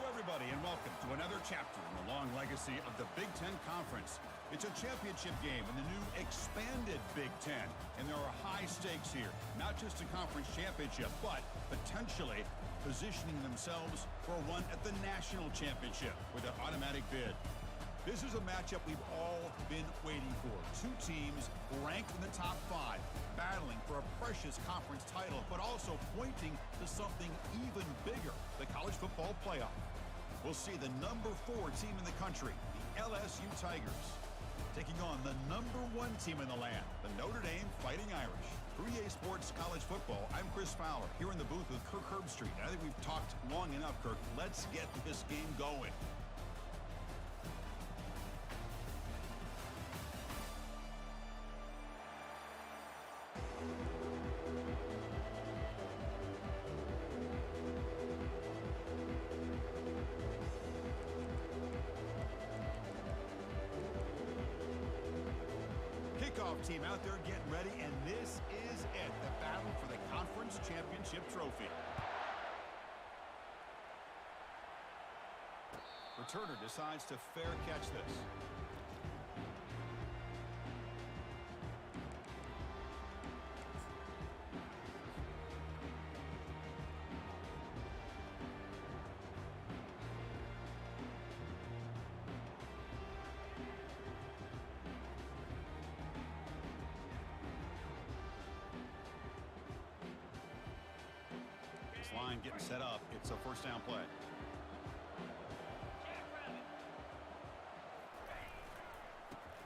Hello, everybody, and welcome to another chapter in the long legacy of the Big Ten Conference. It's a championship game in the new expanded Big Ten, and there are high stakes here. Not just a conference championship, but potentially positioning themselves for one at the national championship with an automatic bid. This is a matchup we've all been waiting for. Two teams ranked in the top 5, battling for a precious conference title, but also pointing to something even bigger, the college football playoff. We'll see the number 4 team in the country, the LSU Tigers, taking on the number 1 team in the land, the Notre Dame Fighting Irish. For EA Sports College Football, I'm Chris Fowler, here in the booth with Kirk Herbstreit. I think we've talked long enough, Kirk. Let's get this game going. Team out there getting ready, and this is it, the battle for the conference championship trophy. Returner decides to fair catch this. Line getting set up. It's a first down play.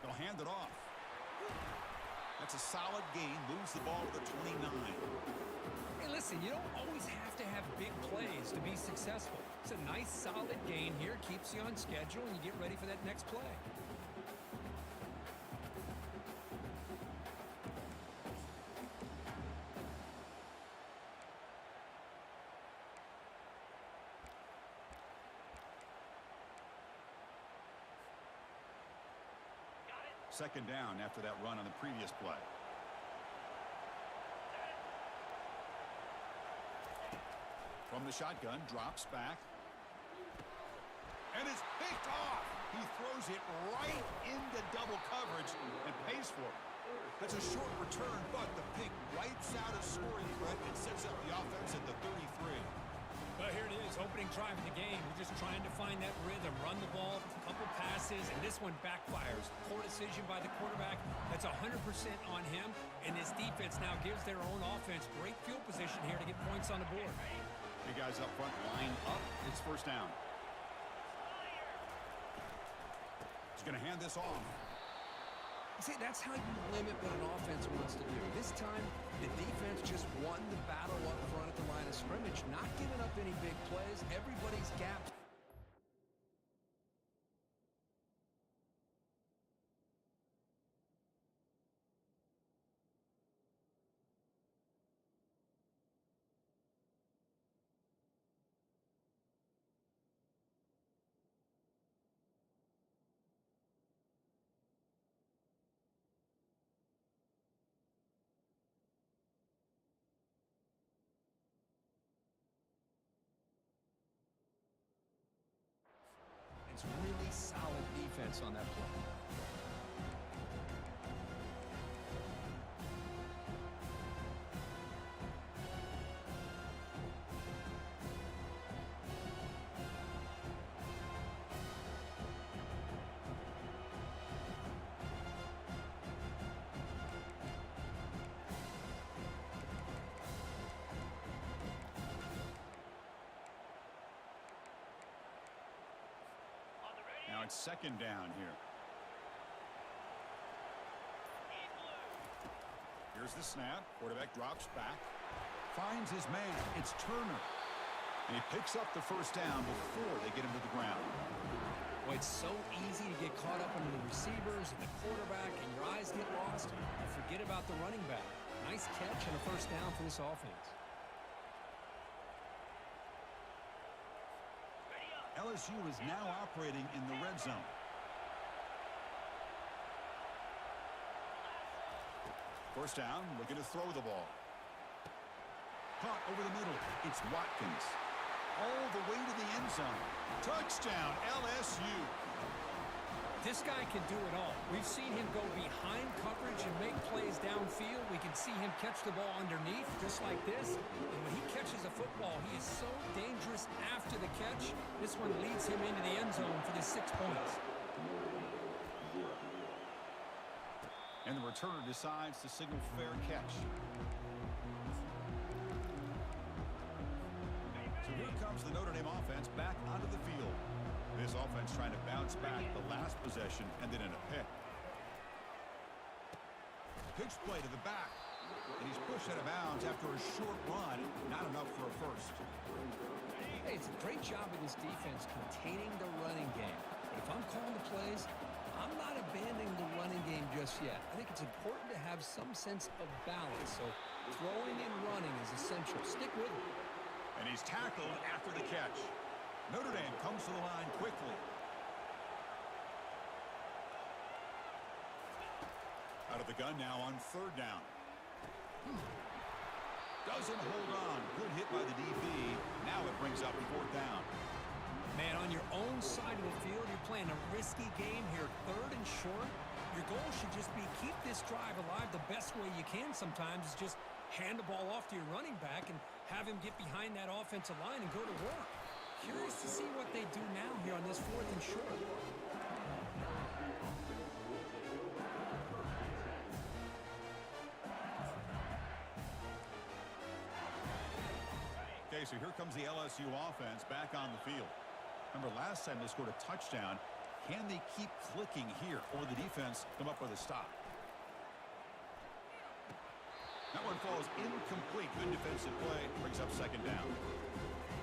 They'll hand it off. That's a solid gain. Moves the ball to the 29. Hey, listen, you don't always have to have big plays to be successful. It's a nice, solid gain here. Keeps you on schedule, and you get ready for that next play. Second down after that run on the previous play. From the shotgun, drops back. And it's picked off. He throws it right into double coverage and pays for it. That's a short return, but the pick wipes out a scoring threat and sets up the offense at the 33. Well, here it is, opening drive of the game. We're just trying to find that rhythm, run the ball, a couple passes, and this one backfires. Poor decision by the quarterback. That's 100% on him, and this defense now gives their own offense great field position here to get points on the board. You guys up front line up. It's first down. He's going to hand this off. See, that's how you limit what an offense wants to do. This time, the defense just won the battle up front at the line of scrimmage, not giving up any big plays. Everybody's gapped. It's really solid defense on that play. Now it's second down here. Here's the snap. Quarterback drops back. Finds his man. It's Turner. And he picks up the first down before they get him to the ground. Well, it's so easy to get caught up in the receivers and the quarterback, and your eyes get lost. You forget about the running back. Nice catch and a first down for this offense. LSU is now operating in the red zone. First down, looking to throw the ball. Caught over the middle. It's Watkins. all the way to the end zone. Touchdown, LSU. This guy can do it all. We've seen him go behind coverage and make plays downfield. We can see him catch the ball underneath just like this. And when he catches a football, he is so dangerous after the catch. This one leads him into the end zone for the 6 points. And the returner decides to signal fair catch. So here comes the Notre Dame offense back onto the field. This offense trying to bounce back the last possession and then in a pick. Pitch play to the back. And he's pushed out of bounds after a short run. Not enough for a first. Hey, it's a great job of this defense containing the running game. But if I'm calling the plays, I'm not abandoning the running game just yet. I think it's important to have some sense of balance. So throwing and running is essential. Stick with it. And he's tackled after the catch. Notre Dame comes to the line quickly. Out of the gun now on third down. Doesn't hold on. Good hit by the DB. Now it brings up fourth down. Man, on your own side of the field, you're playing a risky game here. Third and short. Your goal should just be keep this drive alive the best way you can sometimes is just hand the ball off to your running back and have him get behind that offensive line and go to work. Curious to see what they do now here on this fourth and short. Okay, so here comes the LSU offense back on the field. Remember, last time they scored a touchdown. Can they keep clicking here, or the defense come up with a stop? That one falls incomplete. Good defensive play. Brings up second down.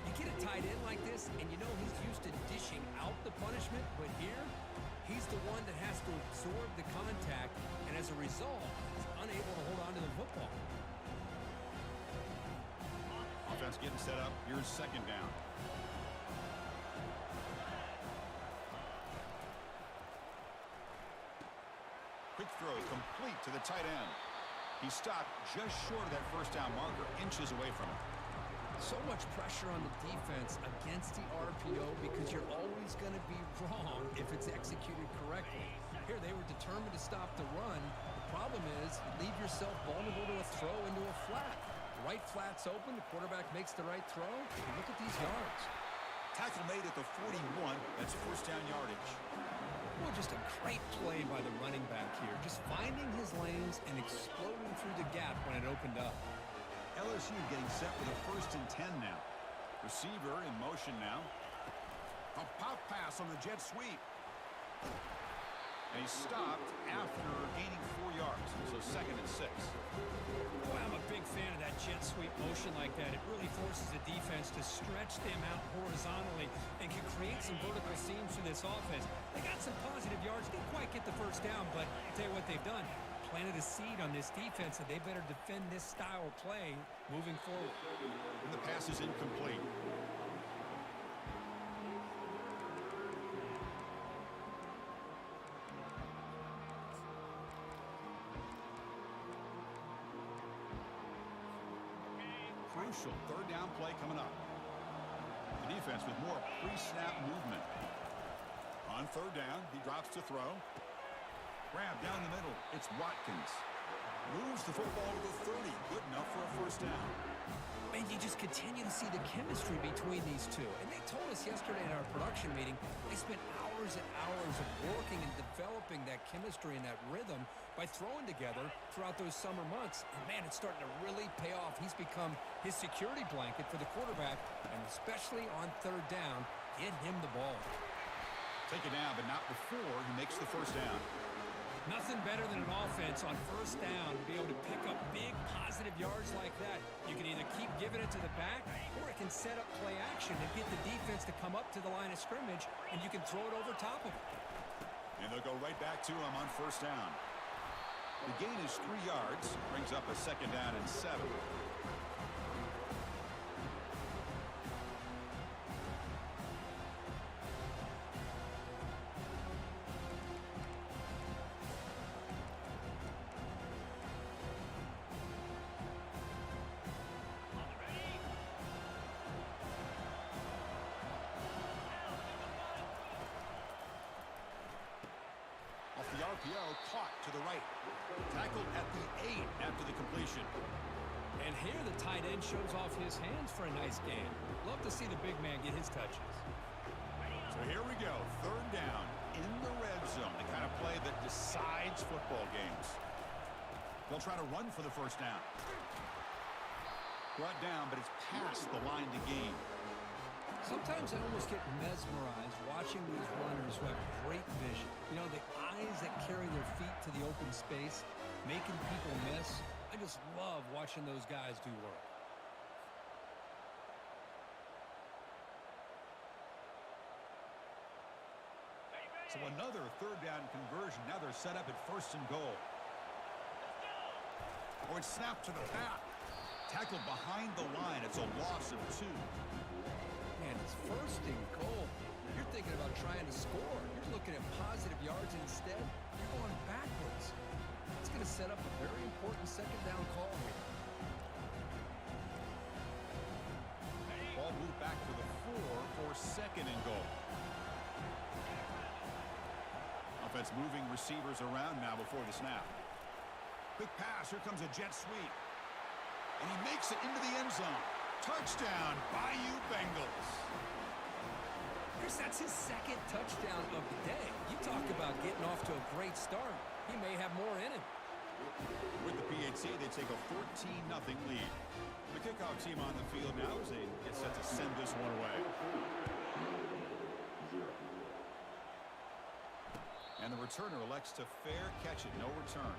You get a tight end like this, and you know he's used to dishing out the punishment, but here, he's the one that has to absorb the contact, and as a result, he's unable to hold on to the football. Offense getting set up. Here's second down. Quick throw complete to the tight end. He stopped just short of that first down marker, inches away from it. So much pressure on the defense against the RPO because you're always going to be wrong if it's executed correctly. Here, they were determined to stop the run. The problem is you leave yourself vulnerable to a throw into a flat. The right flat's open. The quarterback makes the right throw. And look at these yards. Tackle made at the 41. That's first down yardage. Well, just a great play by the running back here. Just finding his lanes and exploding through the gap when it opened up. LSU getting set with a first and 10 now. Receiver in motion now. A pop pass on the jet sweep. And he stopped after gaining 4 yards. So second and 6. Boy, I'm a big fan of that jet sweep motion like that. It really forces the defense to stretch them out horizontally and can create some vertical seams for this offense. They got some positive yards. Didn't quite get the first down, but I'll tell you what they've done. Planted a seed on this defense, and they better defend this style of play moving forward. And the pass is incomplete. Crucial third down play coming up. The defense with more pre-snap movement. On third down, he drops to throw. Grab down the middle. It's Watkins. Moves the football to the 30. Good enough for a first down. And you just continue to see the chemistry between these two. And they told us yesterday in our production meeting, they spent hours and hours of working and developing that chemistry and that rhythm by throwing together throughout those summer months. And man, it's starting to really pay off. He's become his security blanket for the quarterback, and especially on third down, get him the ball. Take it down, but not before he makes the first down. Nothing better than an offense on first down to be able to pick up big positive yards like that. You can either keep giving it to the back, or it can set up play action and get the defense to come up to the line of scrimmage, and you can throw it over top of it. And they'll go right back to him on first down. The gain is 3 yards, brings up a second down and 7. RPO, caught to the right. Tackled at the 8 after the completion. And here the tight end shows off his hands for a nice game. Love to see the big man get his touches. So here we go, third down in the red zone, the kind of play that decides football games. They'll try to run for the first down. Brought down, but it's past the line to gain. Sometimes I almost get mesmerized watching these runners who have great vision. You know, the eyes that carry their feet to the open space, making people miss. I just love watching those guys do work. So another third down conversion. Now they're set up at first and goal. Oh, it's snapped to the back. Tackled behind the line. It's a loss of 2. Man, it's first and goal. You're thinking about trying to score. You're looking at positive yards instead. You're going backwards. It's going to set up a very important second down call here. Ball moved back to the 4 for second and goal. Offense moving receivers around now before the snap. Quick pass. Here comes a jet sweep. And he makes it into the end zone. Touchdown, Bayou Bengals. Chris, that's his second touchdown of the day. You talk about getting off to a great start. He may have more in him. With the PHC, they take a 14-0 lead. The kickoff team on the field now as they get set to send this one away. And the returner elects to fair catch it. No return.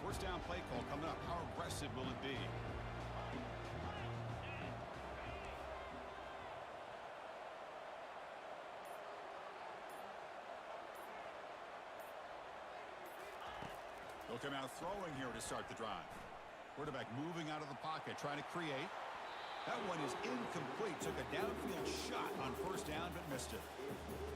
First down play call coming up. How aggressive will it be? They'll come out throwing here to start the drive. Quarterback moving out of the pocket, trying to create. That one is incomplete. Took a downfield shot on first down, but missed it.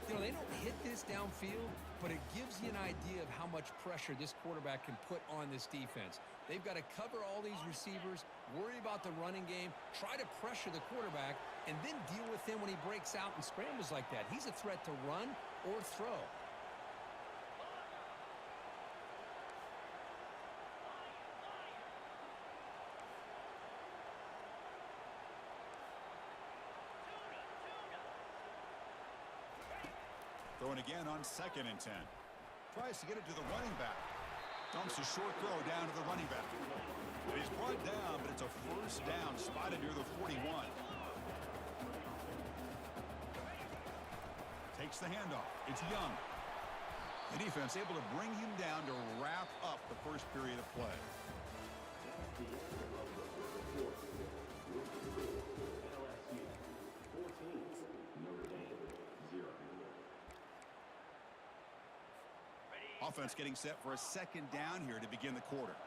You know, they don't hit this downfield, but it gives you an idea of how much pressure this quarterback can put on this defense. They've got to cover all these receivers, worry about the running game, try to pressure the quarterback, and then deal with him when he breaks out and scrambles like that. He's a threat to run or throw. Throwing again on second and 10. Tries to get it to the running back. Dumps a short throw down to the running back. And he's brought down, but it's a first down spotted near the 41. Takes the handoff. It's Young. The defense able to bring him down to wrap up the first period of play. Offense getting set for a second down here to begin the quarter.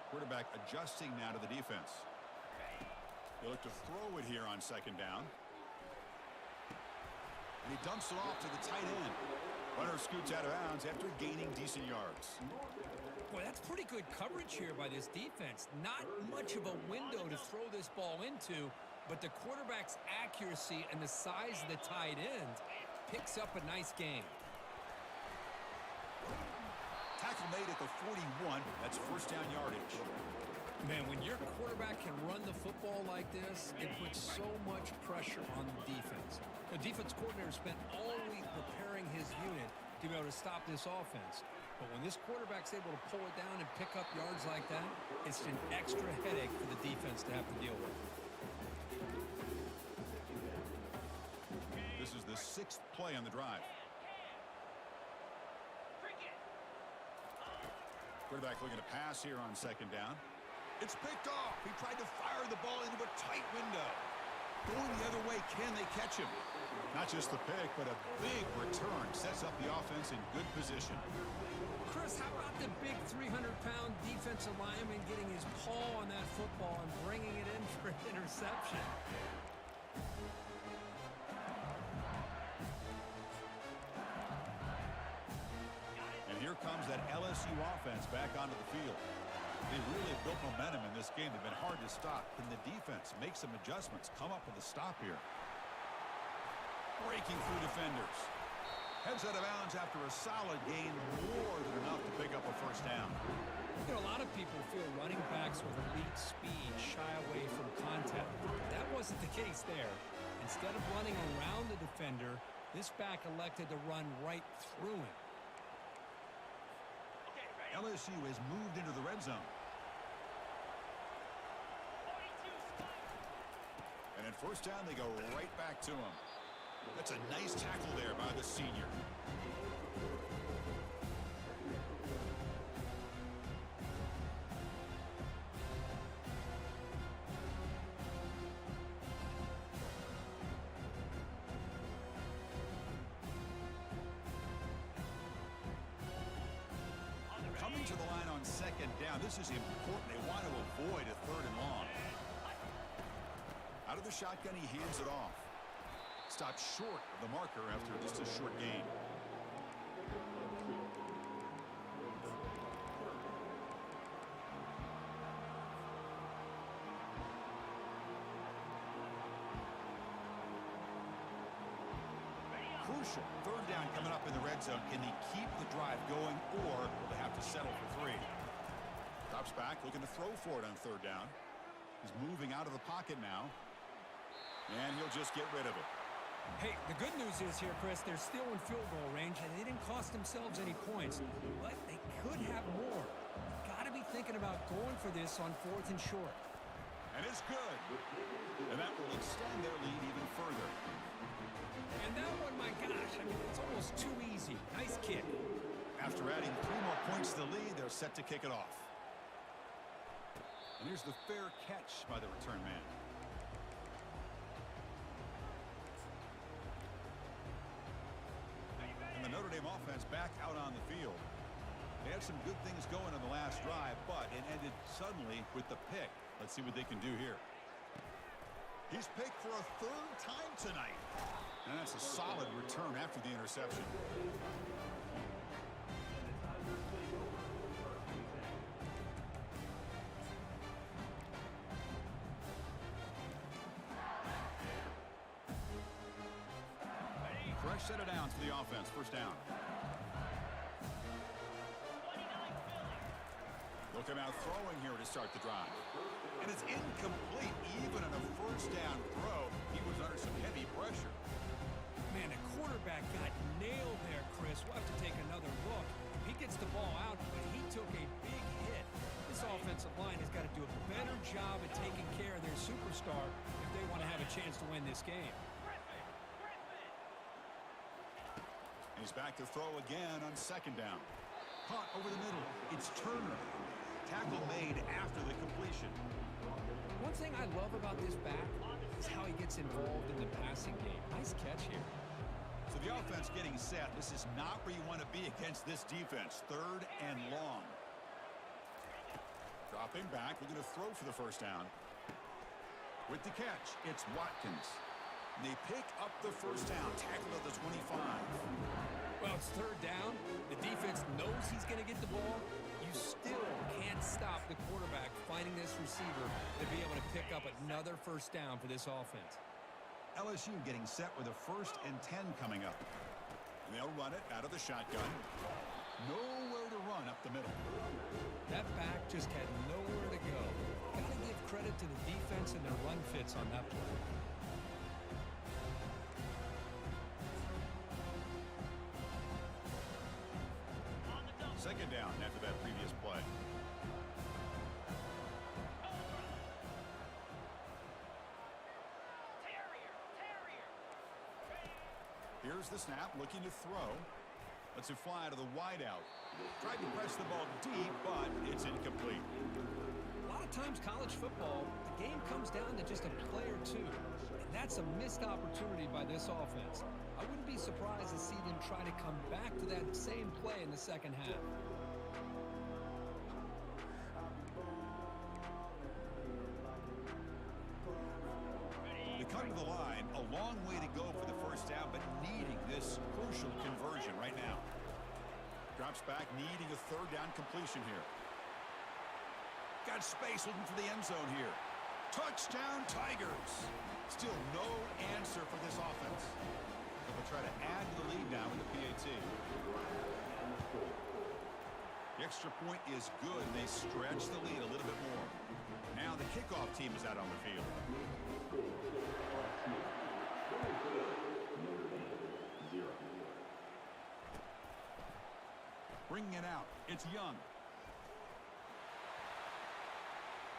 Quarterback adjusting now to the defense. They look to throw it here on second down. And he dumps it off to the tight end. Runner scoots out of bounds after gaining decent yards. Boy, that's pretty good coverage here by this defense. Not much of a window to throw this ball into, but the quarterback's accuracy and the size of the tight end picks up a nice game. Tackle made at the 41. That's first down yardage. Man, when your quarterback can run the football like this, it puts so much pressure on the defense. The defense coordinator spent all week preparing his unit to be able to stop this offense. But when this quarterback's able to pull it down and pick up yards like that, it's an extra headache for the defense to have to deal with. This is the 6th play on the drive. Quarterback looking to pass here on second down. It's picked off. He tried to fire the ball into a tight window. Going the other way, can they catch him? Not just the pick, but a big return. Sets up the offense in good position. Chris, how about the big 300-pound defensive lineman getting his paw on that football and bringing it in for an interception? Here comes that LSU offense back onto the field. They really built momentum in this game. They've been hard to stop. Can the defense make some adjustments, come up with a stop here? Breaking through defenders. Heads out of bounds after a solid gain, more than enough to pick up a first down. You know, a lot of people feel running backs with elite speed shy away from contact. That wasn't the case there. Instead of running around the defender, this back elected to run right through him. LSU has moved into the red zone. And at first down, they go right back to him. That's a nice tackle there by the senior. Coming to the line on second down. This is important. They want to avoid a third and long. Out of the shotgun, he hands it off. Stopped short of the marker after just a short gain. Crucial. Third down coming up in the red zone. Can they keep the drive going, or will they have to settle for 3? Drops back, looking to throw for it on third down. He's moving out of the pocket now. And he'll just get rid of it. Hey, the good news is here, Chris, they're still in field goal range, and they didn't cost themselves any points. But they could have more. Got to be thinking about going for this on 4th and short. And it's good. And that will extend their lead even further. And that one, my gosh, I mean, it's almost too easy. Nice kick. After adding 3 more points to the lead, they're set to kick it off. And here's the fair catch by the return man. And the Notre Dame offense back out on the field. They had some good things going on the last drive, but it ended suddenly with the pick. Let's see what they can do here. He's picked for a 3rd time tonight. And that's a solid return after the interception. Fresh set of downs for the offense. First down. They'll come out throwing here to start the drive. And it's incomplete. Even on a first down throw, he was under some heavy pressure. Man, the quarterback got nailed there, Chris. We'll have to take another look. He gets the ball out, but he took a big hit. This offensive line has got to do a better job at taking care of their superstar if they want to have a chance to win this game. He's back to throw again on second down. Caught over the middle. It's Turner. Tackle made after the completion. One thing I love about this back is how he gets involved in the passing game. Nice catch here. So the offense getting set. This is not where you want to be against this defense. 3rd and long. Dropping back. Looking to throw for the first down. With the catch, it's Watkins. They pick up the first down. Tackle at the 25. Well, it's 3rd down. The defense knows he's going to get the ball. You still can't stop the quarterback finding this receiver to be able to pick up another first down for this offense. LSU getting set with a 1st and 10 coming up. And they'll run it out of the shotgun. Nowhere to run up the middle. That back just had nowhere to go. Got to give credit to the defense and their run fits on that play. Second down after that previous play. Here's the snap, looking to throw. Lets it fly to the wideout. Tried to press the ball deep, but it's incomplete. A lot of times college football, the game comes down to just a play or two. And that's a missed opportunity by this offense. I wouldn't be surprised to see them try to come back to that same play in the second half. They come to the line, a long way to go for the first down, but needing this crucial conversion right now. Drops back, needing a 3rd down completion here. got space looking for the end zone here. Touchdown, Tigers. Still no answer for this offense. They'll try to add to the lead now with the PAT. The extra point is good. They stretch the lead a little bit more. Now the kickoff team is out on the field. Bringing it out. It's Young.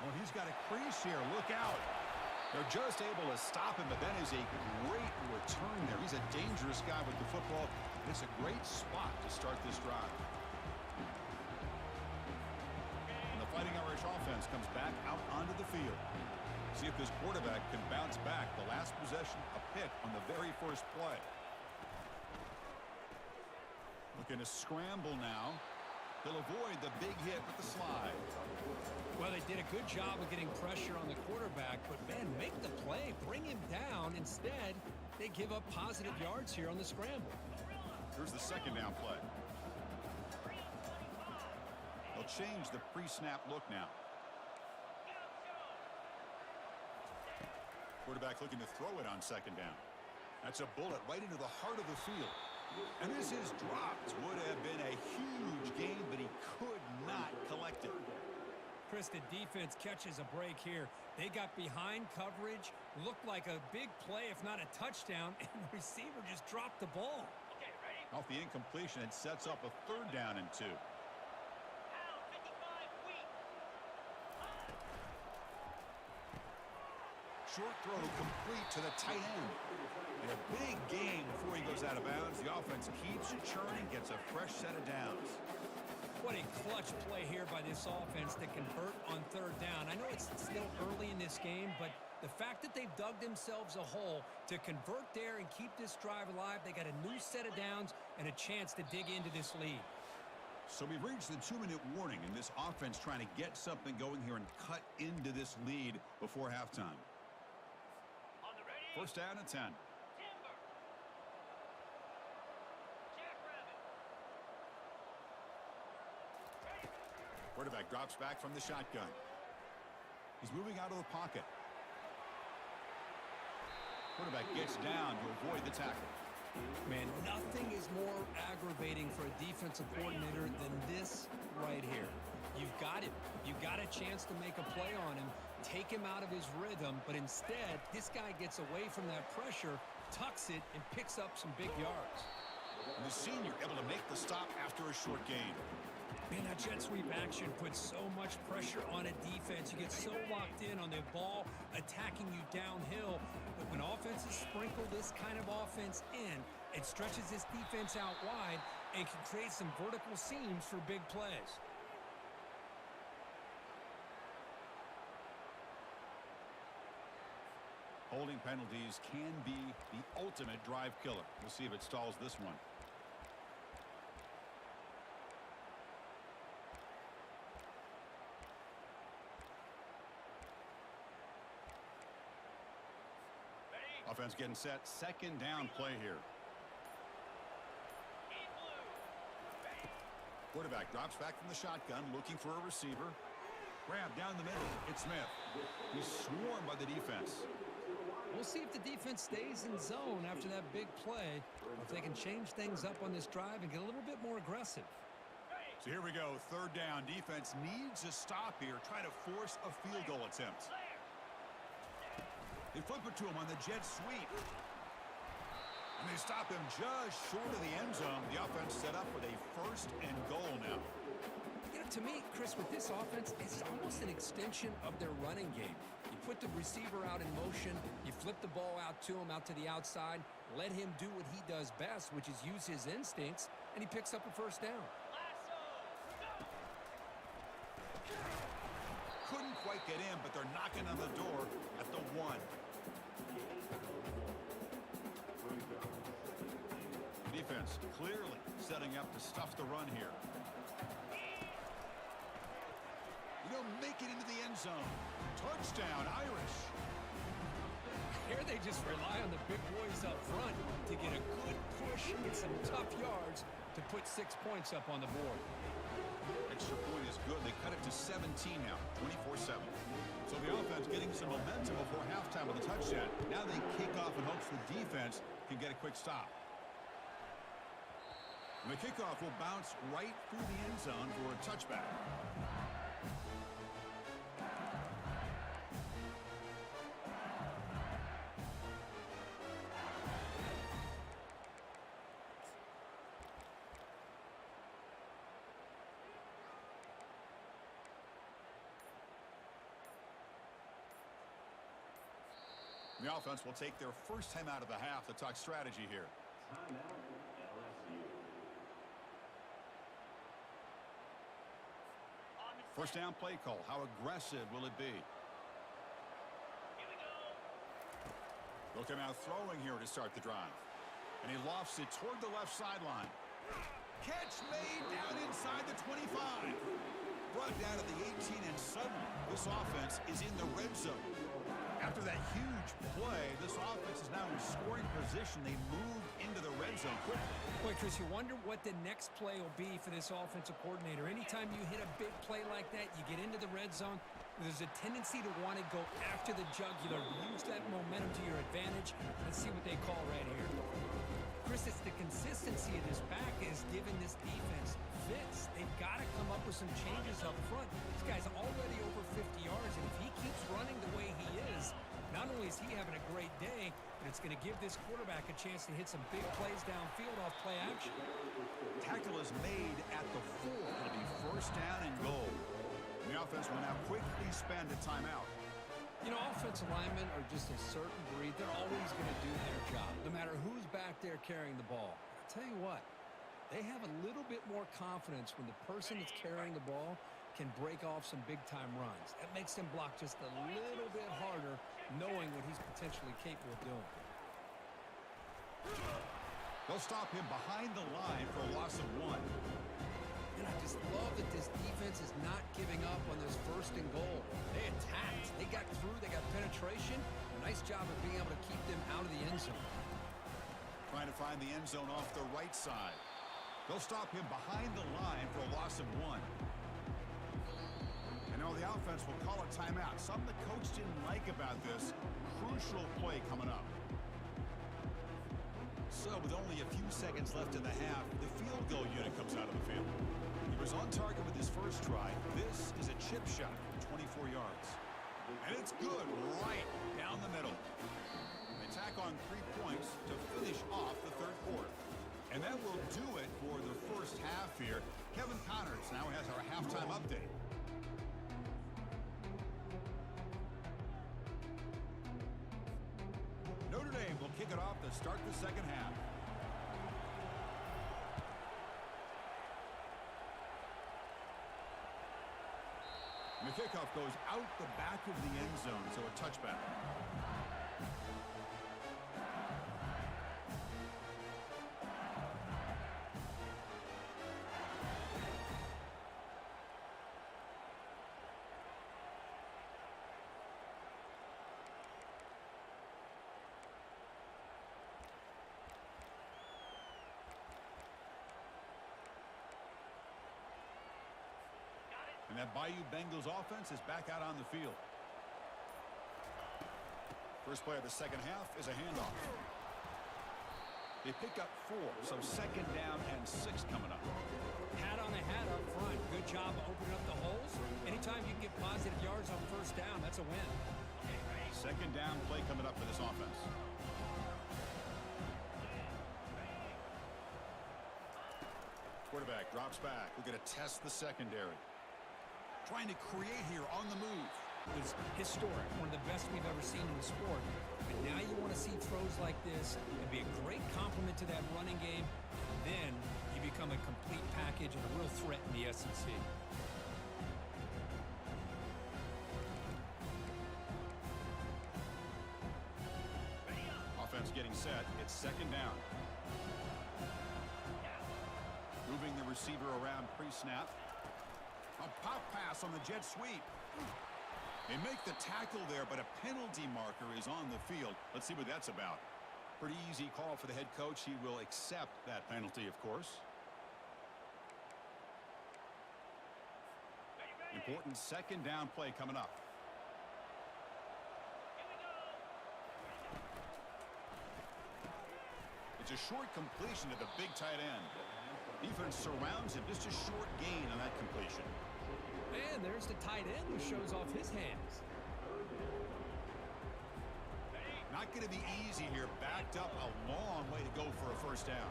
Well, he's got a crease here. Look out. They're just able to stop him, but that is a great return there. He's a dangerous guy with the football. It's a great spot to start this drive. And the Fighting Irish offense comes back out onto the field. See if this quarterback can bounce back. The last possession, a pick on the very first play. Looking to scramble now. They'll avoid the big hit with the slide. Well, they did a good job of getting pressure on the quarterback, but, man, make the play. Bring him down. Instead, they give up positive yards here on the scramble. Here's the second down play. They'll change the pre-snap look now. Quarterback looking to throw it on second down. That's a bullet right into the heart of the field. And this is dropped. Would have been a huge gain, but he could not collect it. Chris, the defense catches a break here. They got behind coverage, looked like a big play, if not a touchdown, and the receiver just dropped the ball. Okay, ready? Off the incompletion, it sets up a third down and 2. Short throw complete to the tight end. And a big gain before he goes out of bounds. The offense keeps churning, gets a fresh set of downs. What a clutch play here by this offense to convert on third down. I know it's still early in this game, but the fact that they've dug themselves a hole to convert there and keep this drive alive, they got a new set of downs and a chance to dig into this lead. So we've reached the 2-minute warning, and this offense trying to get something going here and cut into this lead before halftime. First down and 10. Quarterback drops back from the shotgun. He's moving out of the pocket. Quarterback gets down to avoid the tackle. Man, nothing is more aggravating for a defensive coordinator than this right here. You've got him. You've got a chance to make a play on him, take him out of his rhythm, but instead, this guy gets away from that pressure, tucks it, and picks up some big yards. And the senior able to make the stop after a short gain. Man, that jet sweep action puts so much pressure on a defense. You get so locked in on the ball attacking you downhill. But when offenses sprinkle this kind of offense in, it stretches this defense out wide and can create some vertical seams for big plays. Holding penalties can be the ultimate drive killer. We'll see if it stalls this one. Offense getting set. Second down play here. Quarterback drops back from the shotgun, looking for a receiver. Grab down the middle. It's Smith. He's swarmed by the defense. We'll see if the defense stays in zone after that big play, or if they can change things up on this drive and get a little bit more aggressive. So here we go. Third down. Defense needs a stop here. Try to force a field goal attempt. They flip it to him on the jet sweep. And they stop him just short of the end zone. The offense set up with a first and goal now. You know, to me, Chris, with this offense, it's almost an extension of their running game. You put the receiver out in motion, you flip the ball out to him, out to the outside, let him do what he does best, which is use his instincts, and he picks up a first down. Couldn't quite get in, but they're knocking on the door at the 1. Defense clearly setting up to stuff the run here. They'll make it into the end zone. Touchdown, Irish. Here they just rely on the big boys up front to get a good push and some tough yards to put 6 points up on the board. Extra point is good. They cut it to to 17 now, 24-7. So the offense getting some momentum before halftime with a touchdown. Now they kick off in hopes the defense can get a quick stop. And the kickoff will bounce right through the end zone for a touchback. The offense will take their first time out of the half to talk strategy here. First down play call. How aggressive will it be? They'll come out throwing here to start the drive. And he lofts it toward the left sideline. Catch made down inside the 25. Brought down to the 18, and suddenly this offense is in the red zone. After that huge play, this offense is now in scoring position. They moved into the red zone quickly. Boy, Chris, you wonder what the next play will be for this offensive coordinator. Anytime you hit a big play like that, you get into the red zone, there's a tendency to want to go after the jugular. Use that momentum to your advantage. Let's see what they call right here. Chris, it's the consistency of this back is giving this defense fits. They've got to come up with some changes up front. This guy's already over 50 yards, and if he keeps running the way he is, not only is he having a great day, but it's going to give this quarterback a chance to hit some big plays downfield off play action. Tackle is made at the 4. It'll be first down and goal. The offense will now quickly spend a timeout. You know, offensive linemen are just a certain breed. They're always going to do their job, no matter who's back there carrying the ball. I'll tell you what, they have a little bit more confidence when the person that's carrying the ball can break off some big-time runs. That makes them block just a little bit harder, knowing what he's potentially capable of doing. They'll stop him behind the line for a loss of 1. And I just love that this defense is not giving up on this first and goal. They attacked. They got through. They got penetration. Nice job of being able to keep them out of the end zone. Trying to find the end zone off the right side. They'll stop him behind the line for a loss of 1. And now the offense will call a timeout. Something the coach didn't like about this. Crucial play coming up. So with only a few seconds left in the half, the field goal unit comes out of the field. He was on target with his first try. This is a chip shot from 24 yards. And it's good right down the middle. They tack on 3 points to finish off the third quarter. And that will do it for the first half here. Kevin Connors now has our halftime update. Notre Dame will kick it off to start the second half. And the kickoff goes out the back of the end zone, so a touchback. And that Bayou Bengals offense is back out on the field. First play of the second half is a handoff. They pick up 4, so second down and 6 coming up. Hat on a hat up front. Good job of opening up the holes. Anytime you can get positive yards on first down, that's a win. Second down play coming up for this offense. Quarterback drops back. We're going to test the secondary. Trying to create here on the move. It's historic, one of the best we've ever seen in the sport. But now you want to see throws like this. It'd be a great complement to that running game. Then you become a complete package and a real threat in the SEC. Offense getting set. It's second down. Moving the receiver around pre-snap. A pop pass on the jet sweep. They make the tackle there, but a penalty marker is on the field. Let's see what that's about. Pretty easy call for the head coach. He will accept that penalty, of course. Important second down play coming up. It's a short completion to the big tight end. Defense surrounds him. Just a short gain on that completion. And there's the tight end who shows off his hands. Not going to be easy here. Backed up a long way to go for a first down.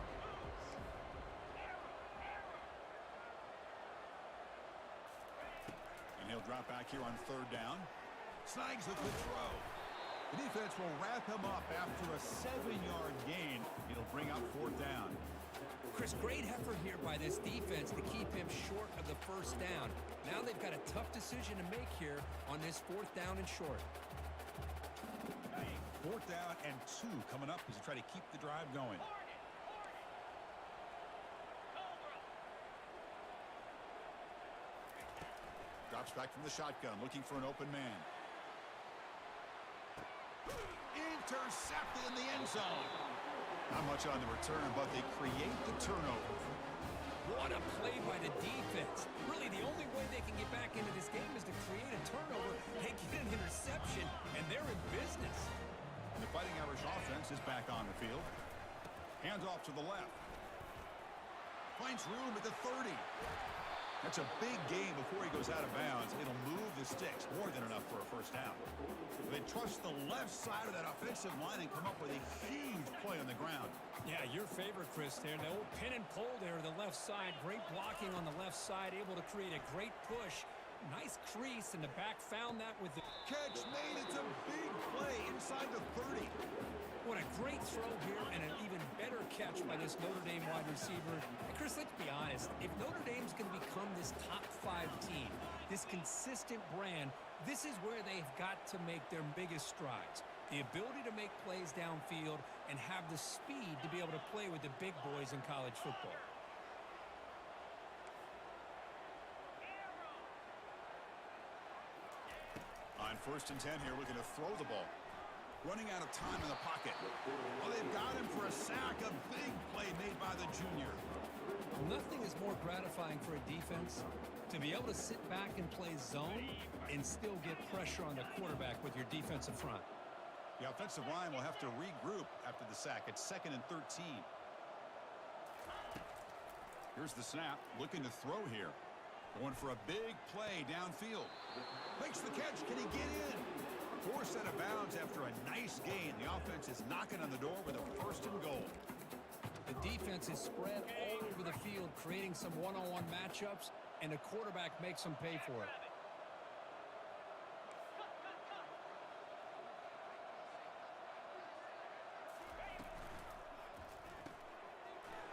And he'll drop back here on third down. Snags a good throw. The defense will wrap him up after a 7-yard gain. It'll bring up fourth down. Chris, great effort here by this defense to keep him short of the first down. Now they've got a tough decision to make here on this fourth down and short. Fourth down and 2 coming up as they try to keep the drive going. Drops back from the shotgun, looking for an open man. Intercepted in the end zone. Not much on the return, but they create the turnover. What a play by the defense. Really, the only way they can get back into this game is to create a turnover. They get an interception, and they're in business. And the Fighting Irish offense is back on the field. Hands off to the left. Finds room at the 30. That's a big gain before he goes out of bounds. It'll move the sticks, more than enough for a first down. They trust the left side of that offensive line and come up with a huge play on the ground. Yeah, your favorite, Chris, there. The old pin and pull there to the left side. Great blocking on the left side, able to create a great push. Nice crease, and the back found that with the Catch made. It's a big play inside the 30. What a great throw here, and an even better catch by this Notre Dame wide receiver. And Chris, let's be honest. If Notre Dame's going to become this top 5 team, this consistent brand, this is where they've got to make their biggest strides. The ability to make plays downfield and have the speed to be able to play with the big boys in college football. On first and 10 here, looking to throw the ball. Running out of time in the pocket. Well, they've got him for a sack. A big play made by the junior. Nothing is more gratifying for a defense to be able to sit back and play zone and still get pressure on the quarterback with your defensive front. The offensive line will have to regroup after the sack. It's 2nd and 13. Here's the snap. Looking to throw here. Going for a big play downfield. Makes the catch. Can he get in? Forced out of bounds after a nice gain. The offense is knocking on the door with a first and goal. The defense is spread all over the field, creating some one-on-one matchups, and the quarterback makes them pay for it.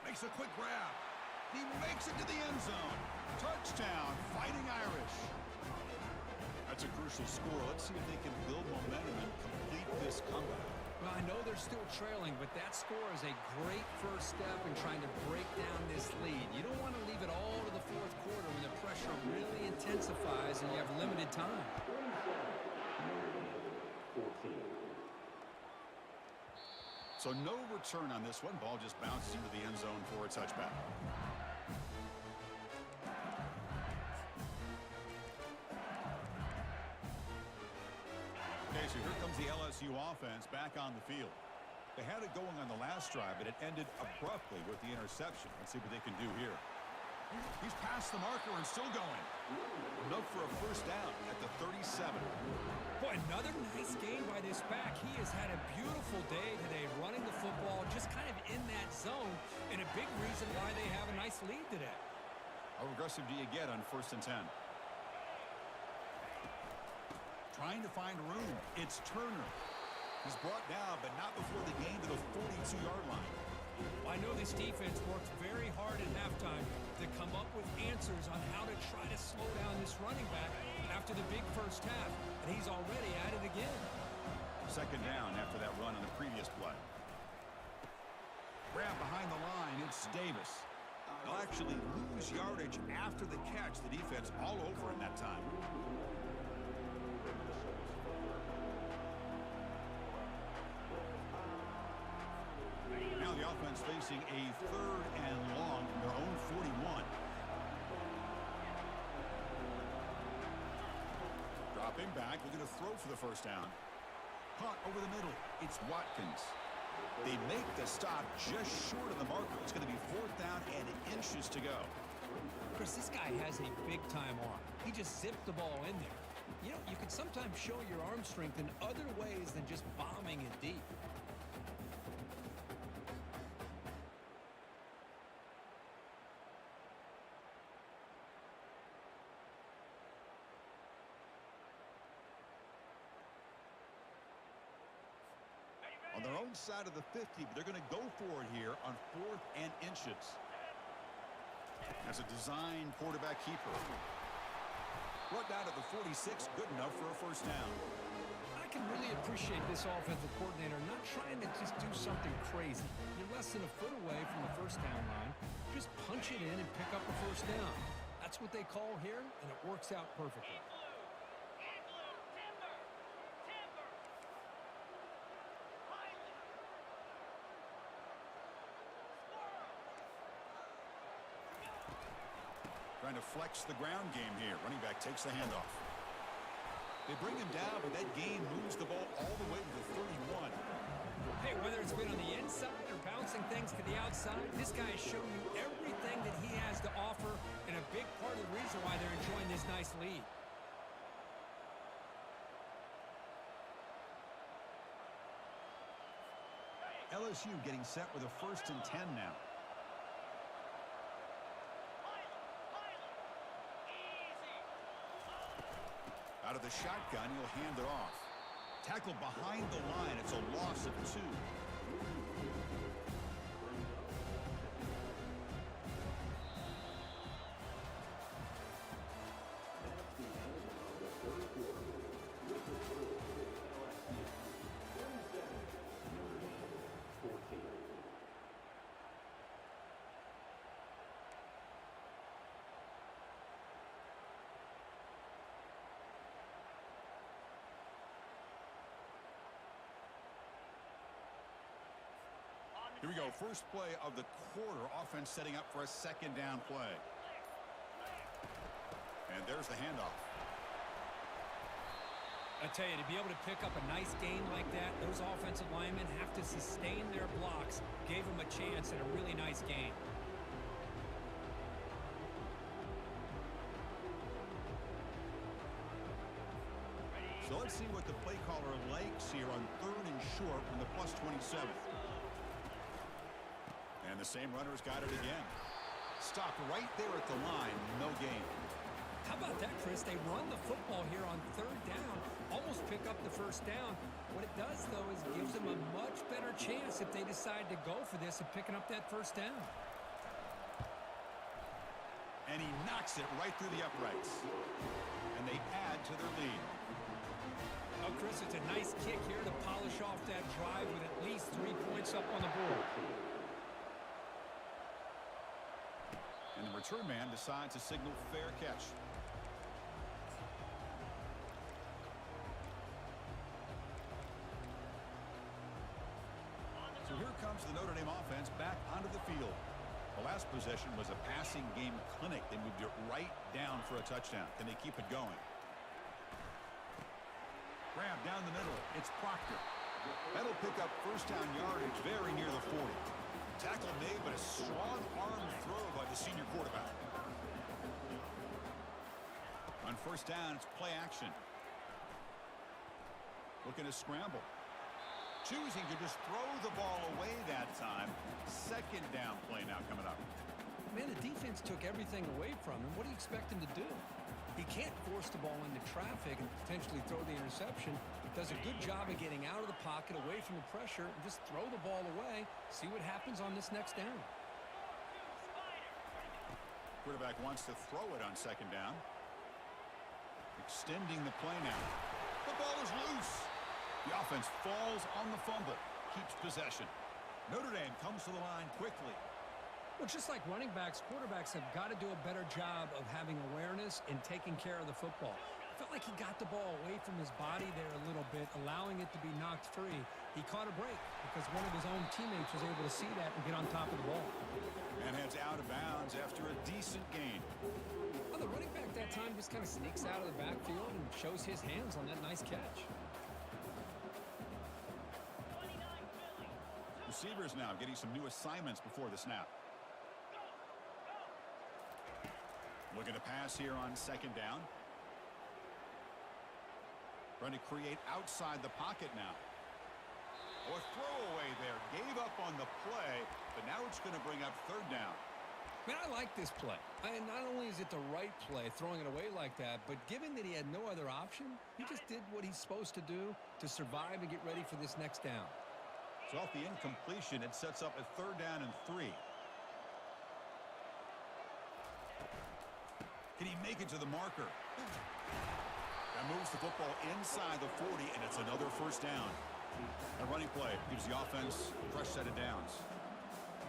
Makes a quick grab. He makes it to the end zone. Touchdown, Fighting Irish. That's a crucial score. Let's see if they can build momentum and complete this comeback. Well, I know they're still trailing, but that score is a great first step in trying to break down this lead. You don't want to leave it all to the fourth quarter when the pressure really intensifies and you have limited time. So no return on this one. Ball just bounces into the end zone for a touchback. Okay, so here comes the LSU offense back on the field. They had it going on the last drive, but it ended abruptly with the interception. Let's see what they can do here. He's past the marker and still going. Enough for a first down at the 37. Boy, another nice game by this back. He has had a beautiful day today running the football, just kind of in that zone, and a big reason why they have a nice lead today. How aggressive do you get on first and 10? Trying to find room. It's Turner. He's brought down, but not before the gain to the 42-yard line. I know this defense worked very hard at halftime to come up with answers on how to try to slow down this running back after the big first half, and he's already at it again. Second down after that run on the previous play. Grab behind the line. It's Davis. They'll actually lose yardage after the catch. The defense all over in that time. Now the offense facing a 3rd and long from their own 41. quarterback looking to throw for the first down. Caught over the middle. It's Watkins. They make the stop just short of the marker. It's going to be 4th down and inches to go. Chris, this guy has a big-time arm. He just zipped the ball in there. You know, you can sometimes show your arm strength in other ways than just bombing it deep. On their own side of the 50, but they're going to go for it here on 4th and inches. As a design quarterback keeper. Brought down at the 46, good enough for a first down. I can really appreciate this offensive coordinator not trying to just do something crazy. You're less than a foot away from the first down line. Just punch it in and pick up a first down. That's what they call here, and it works out perfectly. Trying to flex the ground game here. Running back takes the handoff. They bring him down, but that gain moves the ball all the way to the 31. Hey, whether it's been on the inside or bouncing things to the outside, this guy has shown you everything that he has to offer, and a big part of the reason why they're enjoying this nice lead. LSU getting set with a 1st and 10 now. Out of the shotgun, he'll hand it off. Tackled behind the line. It's a loss of 2. Here we go, first play of the quarter. Offense setting up for a 2nd down play. And there's the handoff. I tell you, to be able to pick up a nice gain like that, those offensive linemen have to sustain their blocks. Gave them a chance at a really nice gain. So let's see what the play caller likes here on 3rd and short from the +27. And the same runner's got it again. Stopped right there at the line. No gain. How about that, Chris? They run the football here on 3rd down, almost pick up the first down. What it does, though, is it gives them a much better chance if they decide to go for this of picking up that first down. And he knocks it right through the uprights. And they add to their lead. Oh, Chris, it's a nice kick here to polish off that drive with at least 3 points up on the board. And the return man decides to signal fair catch. So here comes the Notre Dame offense back onto the field. The last possession was a passing game clinic. They moved it right down for a touchdown. Can they keep it going? Grab down the middle. It's Proctor. That'll pick up first down yardage very near the 40. Tackle made, but a strong arm throw by the senior quarterback. On first down, it's play action. Looking to scramble. Choosing to just throw the ball away that time. 2nd down play now coming up. Man, the defense took everything away from him. What do you expect him to do? He can't force the ball into traffic and potentially throw the interception. Does a good job of getting out of the pocket, away from the pressure, and just throw the ball away. See what happens on this next down. Quarterback wants to throw it on 2nd down. Extending the play now. The ball is loose. The offense falls on the fumble. Keeps possession. Notre Dame comes to the line quickly. Well, just like running backs, quarterbacks have got to do a better job of having awareness and taking care of the football. I felt like he got the ball away from his body there a little bit, allowing it to be knocked free. He caught a break because one of his own teammates was able to see that and get on top of the ball. And heads out of bounds after a decent gain. Well, the running back that time just kind of sneaks out of the backfield and shows his hands on that nice catch. Receivers now getting some new assignments before the snap. Looking to pass here on second down. Trying to create outside the pocket now. Oh, a throwaway there. Gave up on the play, but now it's going to bring up third down. Man, I like this play. And not only is it the right play, throwing it away like that, but given that he had no other option, he just did what he's supposed to do to survive and get ready for this next down. So off the incompletion, it sets up a third down and 3. Can he make it to the marker? That moves the football inside the 40, and it's another first down. A running play gives the offense a fresh set of downs.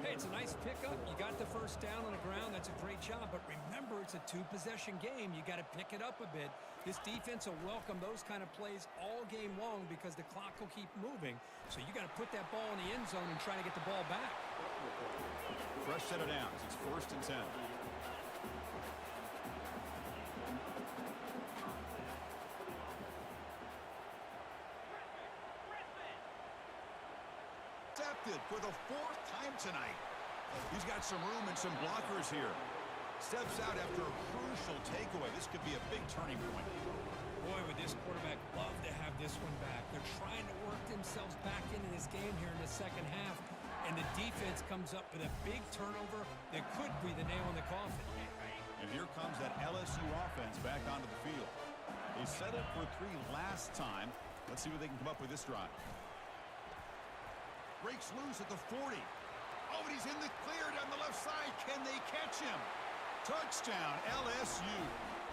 Hey, it's a nice pickup. You got the first down on the ground. That's a great job. But remember, it's a two-possession game. You got to pick it up a bit. This defense will welcome those kind of plays all game long because the clock will keep moving. So you got to put that ball in the end zone and try to get the ball back. Fresh set of downs. It's 1st and 10. For the 4th time tonight. He's got some room and some blockers here. Steps out after a crucial takeaway. This could be a big turning point. Boy, would this quarterback love to have this one back. They're trying to work themselves back into this game here in the second half. And the defense comes up with a big turnover that could be the nail in the coffin. And here comes that LSU offense back onto the field. They settled for 3 last time. Let's see what they can come up with this drive. Breaks loose at the 40. Oh, but he's in the clear down the left side. Can they catch him? Touchdown, LSU.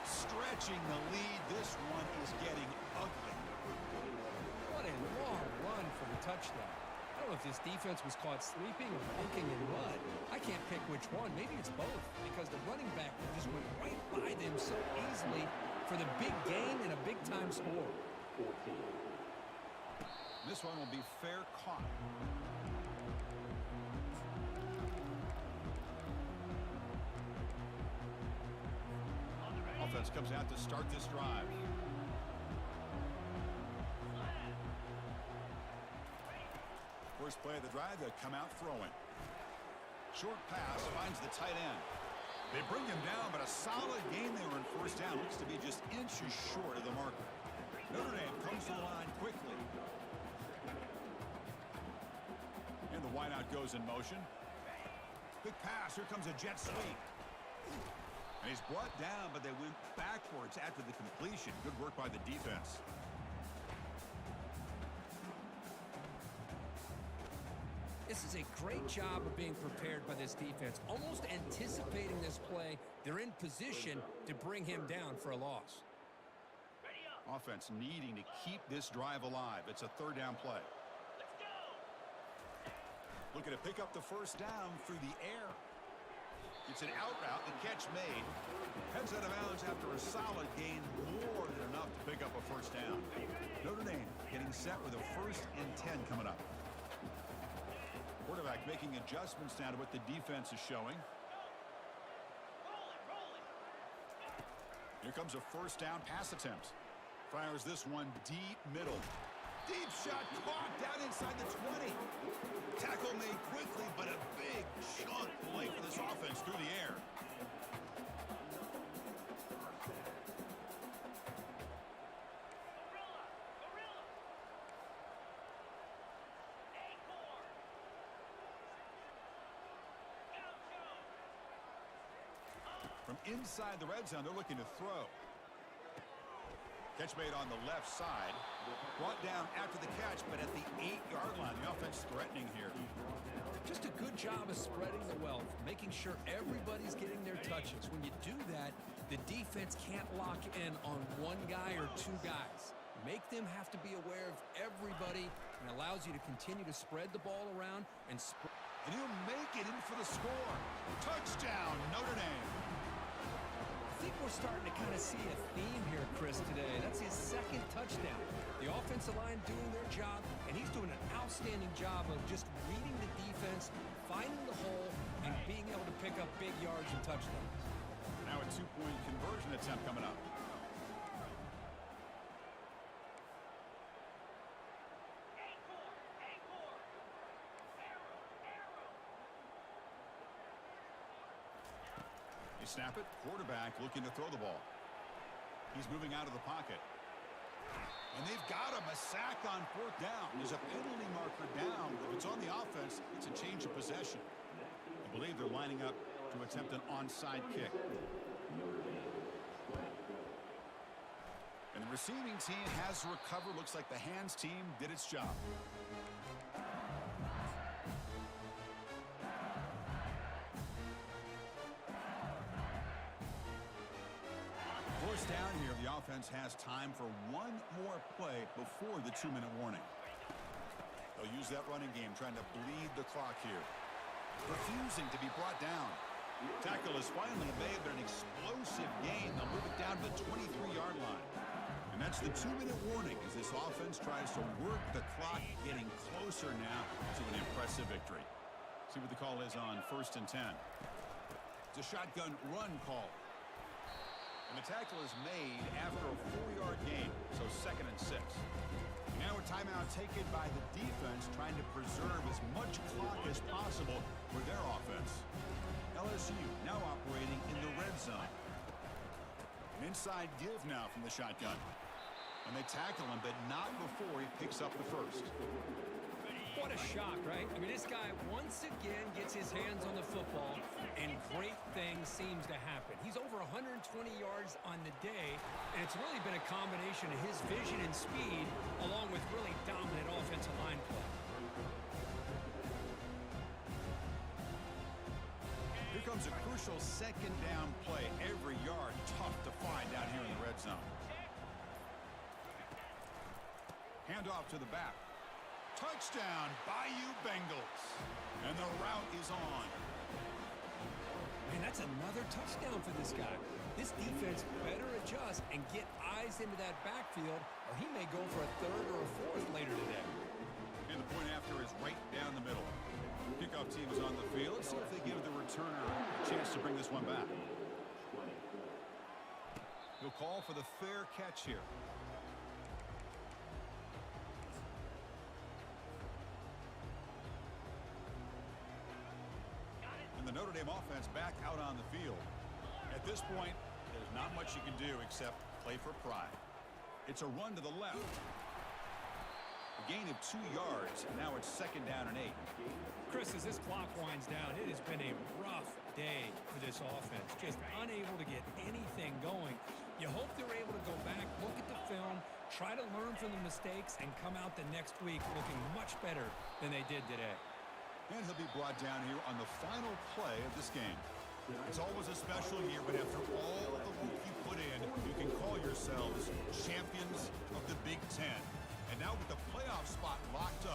Stretching the lead. This one is getting ugly. What a long run for the touchdown. I don't know if this defense was caught sleeping or bunking in mud. I can't pick which one. Maybe it's both because the running back just went right by them so easily for the big gain and a big-time score. This one will be fair caught. Offense comes out to start this drive. First play of the drive, they come out throwing. Short pass finds the tight end. They bring him down, but a solid gain there in first down. Looks to be just inches short of the marker. Notre Dame comes to the line quickly. And the wideout goes in motion. Quick pass. Here comes a jet sweep. And he's brought down, but they went backwards after the completion. Good work by the defense. This is a great job of being prepared by this defense. Almost anticipating this play, they're in position to bring him down for a loss. Offense needing to keep this drive alive. It's a third down play. Looking to pick up the first down through the air. It's an out route. The catch made. Heads out of bounds after a solid gain. More than enough to pick up a first down. Notre Dame getting set with a 1st and 10 coming up. Quarterback making adjustments now to what the defense is showing. Here comes a first down pass attempt. Fires this one deep middle. Deep shot caught down inside the 20. Tackle made quickly, but a big chunk play for this offense through the air. From inside the red zone, they're looking to throw. Catch made on the left side. Brought down after the catch, but at the 8-yard line. The offense threatening here. Just a good job of spreading the wealth, making sure everybody's getting their touches. When you do that, the defense can't lock in on one guy or two guys. Make them have to be aware of everybody and allows you to continue to spread the ball around and he'll make it in for the score. Touchdown, Notre Dame. I think we're starting to kind of see a theme here, Chris, today. That's his 2nd touchdown. The offensive line doing their job, and he's doing an outstanding job of just reading the defense, finding the hole, and being able to pick up big yards and touchdowns. Now a 2-point conversion attempt coming up. They snap it. Quarterback looking to throw the ball. He's moving out of the pocket. And they've got him. A sack on 4th down. There's a penalty marker down. If it's on the offense, it's a change of possession. I believe they're lining up to attempt an onside kick. And the receiving team has recovered. Looks like the hands team did its job. First down here, the offense has time for one more play before the 2-minute warning. They'll use that running game, trying to bleed the clock here. Refusing to be brought down. Tackle is finally made, but an explosive gain. They'll move it down to the 23-yard line. And that's the 2-minute warning as this offense tries to work the clock, getting closer now to an impressive victory. See what the call is on 1st and 10. It's a shotgun run call. And the tackle is made after a 4-yard gain, so 2nd and 6. Now a timeout taken by the defense, trying to preserve as much clock as possible for their offense. LSU now operating in the red zone. An inside give now from the shotgun. And they tackle him, but not before he picks up the first. What a shock, right? I mean, this guy once again gets his hands on the football, and great things seems to happen. He's over 120 yards on the day, and it's really been a combination of his vision and speed, along with really dominant offensive line play. Here comes a crucial 2nd down play. Every yard tough to find down here in the red zone. Handoff to the back. Touchdown, Bayou Bengals. And the route is on. Man, that's another touchdown for this guy. This defense better adjust and get eyes into that backfield, or he may go for a 3rd or a 4th later today. And the point after is right down the middle. Kickoff team is on the field. Let's see if they give the returner a chance to bring this one back. He'll call for the fair catch here. And the Notre Dame offense back out on the field. At this point, there's not much you can do except play for pride. It's a run to the left. A gain of 2 yards. Now it's 2nd down and 8. Chris, as this clock winds down, it has been a rough day for this offense. Just unable to get anything going. You hope they're able to go back, look at the film, try to learn from the mistakes, and come out the next week looking much better than they did today. And he'll be brought down here on the final play of this game. It's always a special year, but after all the work you put in, you can call yourselves champions of the Big Ten. And now with the playoff spot locked up,